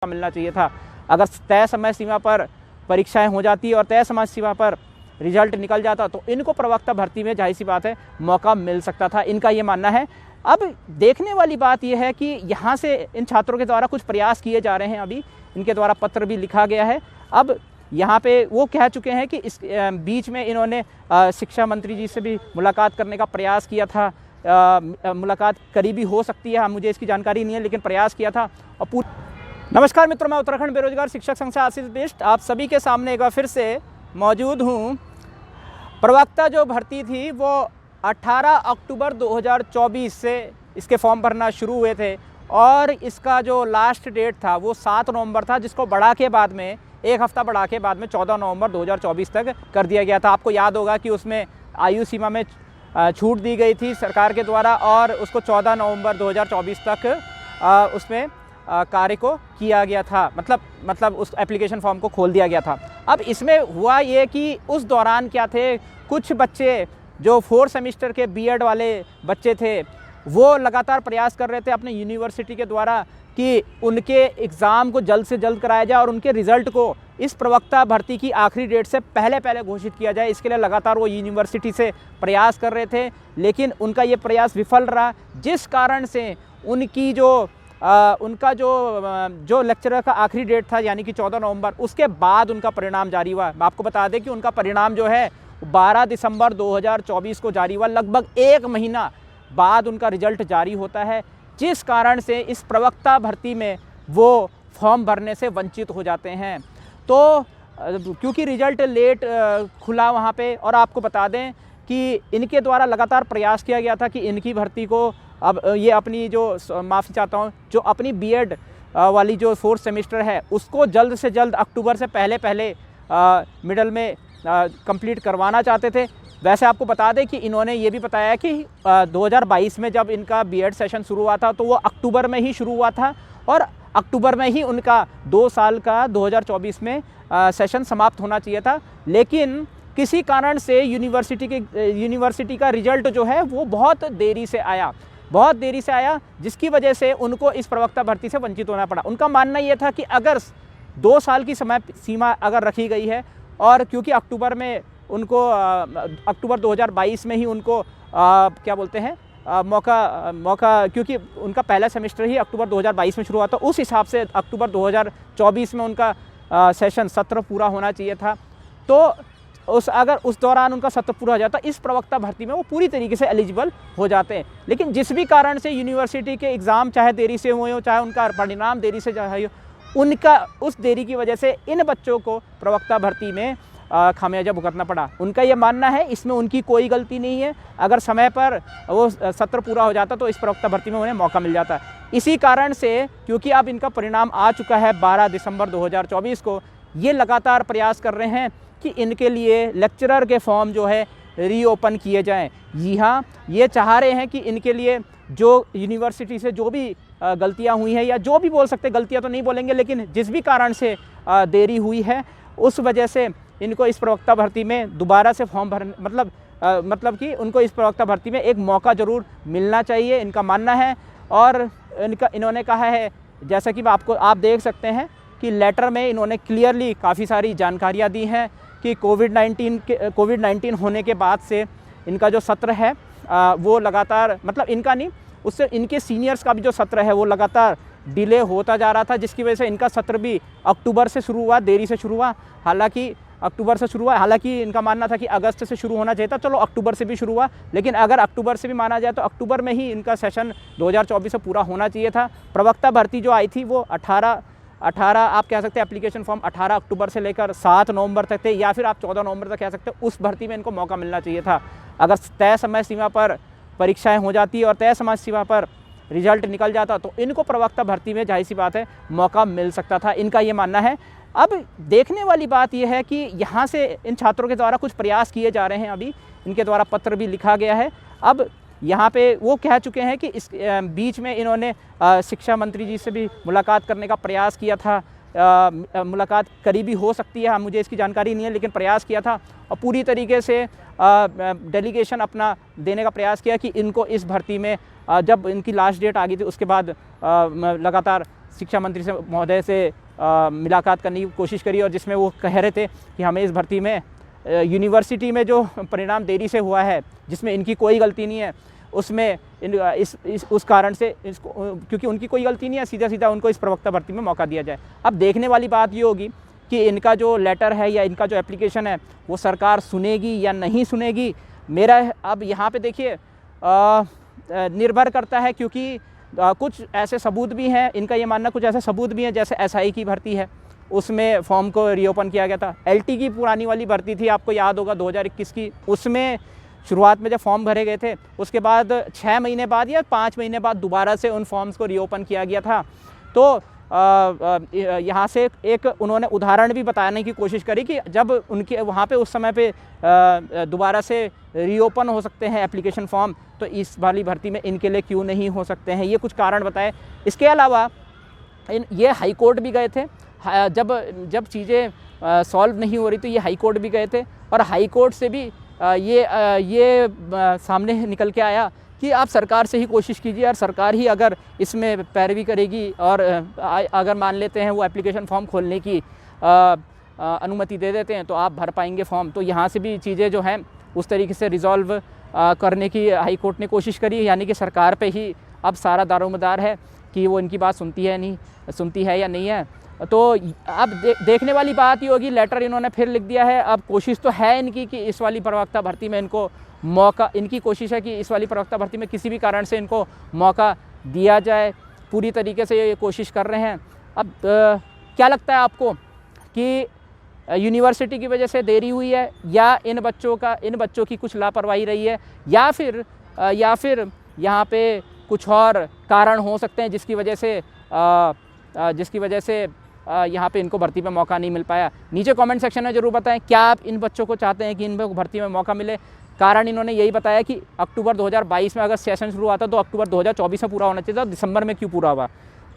मिलना चाहिए था। अगर तय समय सीमा पर परीक्षाएं हो जाती और तय समय सीमा पर रिजल्ट निकल जाता तो इनको प्रवक्ता भर्ती में जाहिर सी बात है मौका मिल सकता था, इनका ये मानना है। अब देखने वाली बात यह है कि यहाँ से इन छात्रों के द्वारा कुछ प्रयास किए जा रहे हैं, अभी इनके द्वारा पत्र भी लिखा गया है। अब यहाँ पे वो कह चुके हैं कि इस बीच में इन्होंने शिक्षा मंत्री जी से भी मुलाकात करने का प्रयास किया था। मुलाकात करीबी हो सकती है, मुझे इसकी जानकारी नहीं है, लेकिन प्रयास किया था। और नमस्कार मित्रों, मैं उत्तराखंड बेरोजगार शिक्षक संघ से आशीष बिष्ट आप सभी के सामने एक बार फिर से मौजूद हूँ। प्रवक्ता जो भर्ती थी वो 18 अक्टूबर 2024 से इसके फॉर्म भरना शुरू हुए थे और इसका जो लास्ट डेट था वो 7 नवंबर था, जिसको बढ़ा के बाद में एक हफ़्ता बढ़ा के बाद में 14 नवंबर 2024 तक कर दिया गया था। आपको याद होगा कि उसमें आयु सीमा में छूट दी गई थी सरकार के द्वारा और उसको 14 नवंबर 2024 तक उसमें कार्य को किया गया था, मतलब उस एप्लीकेशन फॉर्म को खोल दिया गया था। अब इसमें हुआ ये कि उस दौरान क्या थे, कुछ बच्चे जो 4 सेमेस्टर के बीएड वाले बच्चे थे वो लगातार प्रयास कर रहे थे अपने यूनिवर्सिटी के द्वारा कि उनके एग्ज़ाम को जल्द से जल्द कराया जाए और उनके रिज़ल्ट को इस प्रवक्ता भर्ती की आखिरी डेट से पहले घोषित किया जाए। इसके लिए लगातार वो यूनिवर्सिटी से प्रयास कर रहे थे, लेकिन उनका ये प्रयास विफल रहा, जिस कारण से उनकी उनका जो लेक्चरर का आखिरी डेट था यानी कि 14 नवंबर, उसके बाद उनका परिणाम जारी हुआ। मैं आपको बता दें कि उनका परिणाम जो है 12 दिसंबर 2024 को जारी हुआ। लगभग 1 महीना बाद उनका रिजल्ट जारी होता है, जिस कारण से इस प्रवक्ता भर्ती में वो फॉर्म भरने से वंचित हो जाते हैं। तो क्योंकि रिजल्ट लेट खुला वहाँ पे, और आपको बता दें कि इनके द्वारा लगातार प्रयास किया गया था कि इनकी भर्ती को अब ये अपनी माफ़ी चाहता हूँ, जो अपनी बीएड वाली जो 4th सेमेस्टर है उसको जल्द से जल्द अक्टूबर से पहले मिडल में कंप्लीट करवाना चाहते थे। वैसे आपको बता दें कि इन्होंने ये भी बताया कि 2022 में जब इनका बीएड सेशन शुरू हुआ था तो वो अक्टूबर में ही शुरू हुआ था और अक्टूबर में ही उनका 2 साल का 2024 में सेशन समाप्त होना चाहिए था। लेकिन किसी कारण से यूनिवर्सिटी का रिजल्ट जो है वो बहुत देरी से आया, जिसकी वजह से उनको इस प्रवक्ता भर्ती से वंचित होना पड़ा। उनका मानना ये था कि अगर 2 साल की समय सीमा अगर रखी गई है और क्योंकि अक्टूबर में उनको अक्टूबर 2022 में ही उनको क्या बोलते हैं मौका क्योंकि उनका पहला सेमेस्टर ही अक्टूबर 2022 में शुरू हुआ था, उस हिसाब से अक्टूबर 2024 में उनका सेशन सत्र पूरा होना चाहिए था। तो अगर उस दौरान उनका सत्र पूरा हो जाता, इस प्रवक्ता भर्ती में वो पूरी तरीके से एलिजिबल हो जाते हैं। लेकिन जिस भी कारण से यूनिवर्सिटी के एग्ज़ाम चाहे देरी से हुए हो, चाहे उनका परिणाम देरी से जाए हो, उनका उस देरी की वजह से इन बच्चों को प्रवक्ता भर्ती में खामियाजा भुगतना पड़ा। उनका ये मानना है इसमें उनकी कोई गलती नहीं है। अगर समय पर वो सत्र पूरा हो जाता तो इस प्रवक्ता भर्ती में उन्हें मौका मिल जाता। इसी कारण से क्योंकि अब इनका परिणाम आ चुका है 12 दिसंबर 2024 को, ये लगातार प्रयास कर रहे हैं कि इनके लिए लेक्चरर के फॉर्म जो है रीओपन किए जाएं। जी हाँ, ये चाह रहे हैं कि इनके लिए जो यूनिवर्सिटी से जो भी गलतियां हुई हैं, या जो भी बोल सकते, गलतियां तो नहीं बोलेंगे, लेकिन जिस भी कारण से देरी हुई है उस वजह से इनको इस प्रवक्ता भर्ती में दोबारा से फॉर्म भरने मतलब कि उनको इस प्रवक्ता भर्ती में एक मौका ज़रूर मिलना चाहिए, इनका मानना है। और इन्होंने कहा है, जैसा कि आप देख सकते हैं कि लेटर में इन्होंने क्लियरली काफ़ी सारी जानकारियाँ दी हैं कि कोविड-19 होने के बाद से इनका जो सत्र है वो लगातार, मतलब इनका नहीं, उससे इनके सीनियर्स का भी जो सत्र है वो लगातार डिले होता जा रहा था, जिसकी वजह से इनका सत्र भी अक्टूबर से शुरू हुआ, देरी से शुरू हुआ। हालांकि इनका मानना था कि अगस्त से शुरू होना चाहिए था, चलो अक्टूबर से भी शुरू हुआ, लेकिन अगर अक्टूबर से भी माना जाए तो अक्टूबर में ही इनका सेशन 2024 से पूरा होना चाहिए था। प्रवक्ता भर्ती जो आई थी वो 18 आप कह सकते हैं, एप्लीकेशन फॉर्म 18 अक्टूबर से लेकर 7 नवंबर तक थे, या फिर आप 14 नवंबर तक कह सकते हैं। उस भर्ती में इनको मौका मिलना चाहिए था। अगर तय समय सीमा पर परीक्षाएं हो जाती और तय समय सीमा पर रिजल्ट निकल जाता तो इनको प्रवक्ता भर्ती में जाहिर सी बात है मौका मिल सकता था, इनका ये मानना है। अब देखने वाली बात यह है कि यहाँ से इन छात्रों के द्वारा कुछ प्रयास किए जा रहे हैं, अभी इनके द्वारा पत्र भी लिखा गया है। अब यहाँ पे वो कह चुके हैं कि इस बीच में इन्होंने शिक्षा मंत्री जी से भी मुलाकात करने का प्रयास किया था। मुलाकात करीबी हो सकती है, मुझे इसकी जानकारी नहीं है, लेकिन प्रयास किया था और पूरी तरीके से डेलीगेशन अपना देने का प्रयास किया कि इनको इस भर्ती में जब इनकी लास्ट डेट आ गई थी उसके बाद लगातार शिक्षा मंत्री से महोदय से मुलाकात करने की कोशिश करी और जिसमें वो कह रहे थे कि हमें इस भर्ती में यूनिवर्सिटी में जो परिणाम देरी से हुआ है, जिसमें इनकी कोई गलती नहीं है, उसमें उस कारण से इसको, क्योंकि उनकी कोई गलती नहीं है, सीधा सीधा उनको इस प्रवक्ता भर्ती में मौका दिया जाए। अब देखने वाली बात ये होगी कि इनका जो लेटर है या इनका जो एप्लीकेशन है वो सरकार सुनेगी या नहीं सुनेगी। मेरा अब यहाँ पे देखिए निर्भर करता है, क्योंकि कुछ ऐसे सबूत भी हैं, इनका ये मानना कुछ ऐसे सबूत भी हैं, जैसे एसआई की भर्ती है, उसमें फॉर्म को रीओपन किया गया था। एलटी की पुरानी वाली भर्ती थी, आपको याद होगा 2021 की, उसमें शुरुआत में जब फॉर्म भरे गए थे उसके बाद 6 महीने बाद या 5 महीने बाद दोबारा से उन फॉर्म्स को रीओपन किया गया था। तो यहाँ से एक उन्होंने उदाहरण भी बताने की कोशिश करी कि जब उनके वहाँ पे उस समय पे दोबारा से रीओपन हो सकते हैं एप्लीकेशन फॉर्म, तो इस वाली भर्ती में इनके लिए क्यों नहीं हो सकते हैं, ये कुछ कारण बताए। इसके अलावा ये हाई कोर्ट भी गए थे, जब चीज़ें सॉल्व नहीं हो रही तो ये हाई कोर्ट भी गए थे, और हाई कोर्ट से भी ये सामने निकल के आया कि आप सरकार से ही कोशिश कीजिए, और सरकार ही अगर इसमें पैरवी करेगी और अगर मान लेते हैं वो एप्लीकेशन फॉर्म खोलने की अनुमति दे देते हैं तो आप भर पाएंगे फॉर्म। तो यहाँ से भी चीज़ें जो हैं उस तरीके से रिज़ॉल्व करने की हाई कोर्ट ने कोशिश करी, यानी कि सरकार पे ही अब सारा दारोमदार है कि वो इनकी बात सुनती है या नहीं है। तो अब देखने वाली बात ये होगी, लेटर इन्होंने फिर लिख दिया है। अब कोशिश तो है इनकी कि इस वाली प्रवक्ता भर्ती में इनको मौका, इनकी कोशिश है कि इस वाली प्रवक्ता भर्ती में किसी भी कारण से इनको मौका दिया जाए, पूरी तरीके से ये कोशिश कर रहे हैं। अब क्या लगता है आपको कि यूनिवर्सिटी की वजह से देरी हुई है, या इन बच्चों की कुछ लापरवाही रही है, या फिर यहाँ पे कुछ और कारण हो सकते हैं जिसकी वजह से यहाँ पे इनको भर्ती में मौका नहीं मिल पाया? नीचे कमेंट सेक्शन में ज़रूर बताएं, क्या आप इन बच्चों को चाहते हैं कि इन भर्ती में मौका मिले? कारण इन्होंने यही बताया कि अक्टूबर 2022 में अगर सेशन शुरू हुआ था तो अक्टूबर 2024 में पूरा होना चाहिए था, दिसंबर में क्यों पूरा हुआ?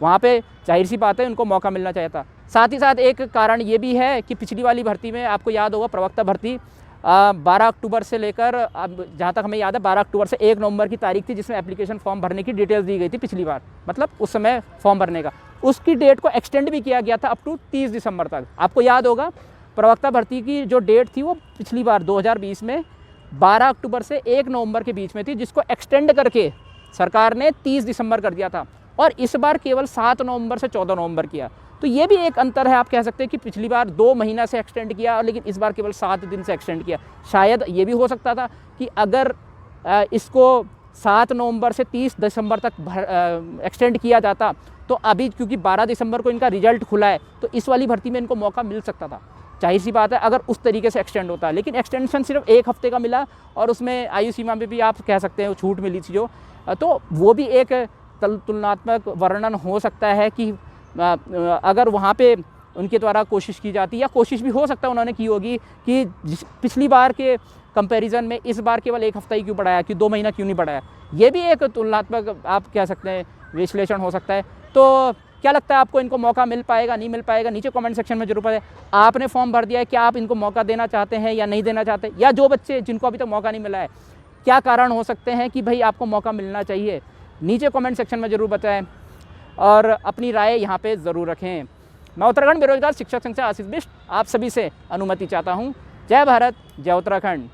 वहाँ पे जाहिर सी बात है उनको मौका मिलना चाहिए था। साथ ही साथ एक कारण ये भी है कि पिछली वाली भर्ती में आपको याद होगा, प्रवक्ता भर्ती 12 अक्टूबर से लेकर, अब जहाँ तक हमें याद है 12 अक्टूबर से 1 नवंबर की तारीख थी जिसमें एप्लीकेशन फॉर्म भरने की डिटेल्स दी गई थी पिछली बार, मतलब उस समय फॉर्म भरने का, उसकी डेट को एक्सटेंड भी किया गया था अप टू 30 दिसंबर तक। आपको याद होगा प्रवक्ता भर्ती की जो डेट थी वो पिछली बार 2020 में 12 अक्टूबर से 1 नवंबर के बीच में थी, जिसको एक्सटेंड करके सरकार ने 30 दिसंबर कर दिया था, और इस बार केवल 7 नवंबर से 14 नवंबर किया। तो ये भी एक अंतर है, आप कह सकते हैं कि पिछली बार 2 महीना से एक्सटेंड किया, लेकिन इस बार केवल 7 दिन से एक्सटेंड किया। शायद ये भी हो सकता था कि अगर इसको 7 नवंबर से 30 दिसंबर तक एक्सटेंड किया जाता तो अभी, क्योंकि 12 दिसंबर को इनका रिजल्ट खुला है, तो इस वाली भर्ती में इनको मौका मिल सकता था। जाहिर सी बात है अगर उस तरीके से एक्सटेंड होता है, लेकिन एक्सटेंशन सिर्फ 1 हफ्ते का मिला, और उसमें आयु सीमा में भी आप कह सकते हैं छूट मिली थी जो, तो वो भी एक तुलनात्मक वर्णन हो सकता है कि अगर वहाँ पे उनके द्वारा कोशिश की जाती, या कोशिश भी हो सकता है उन्होंने की होगी कि पिछली बार के कंपैरिजन में इस बार केवल 1 हफ्ता ही क्यों बढ़ाया, कि 2 महीना क्यों नहीं बढ़ाया। ये भी एक तुलनात्मक आप कह सकते हैं विश्लेषण हो सकता है। तो क्या लगता है आपको, इनको मौका मिल पाएगा, नहीं मिल पाएगा? नीचे कमेंट सेक्शन में जरूर बताएं। आपने फॉर्म भर दिया है, क्या आप इनको मौका देना चाहते हैं या नहीं देना चाहते? या जो बच्चे जिनको अभी तक मौका नहीं मिला है, क्या कारण हो सकते हैं कि भाई आपको मौका मिलना चाहिए? नीचे कमेंट सेक्शन में ज़रूर बताएं और अपनी राय यहाँ पे ज़रूर रखें। मैं उत्तराखंड बेरोजगार शिक्षक संघ से आशीष बिष्ट आप सभी से अनुमति चाहता हूँ। जय भारत, जय उत्तराखंड।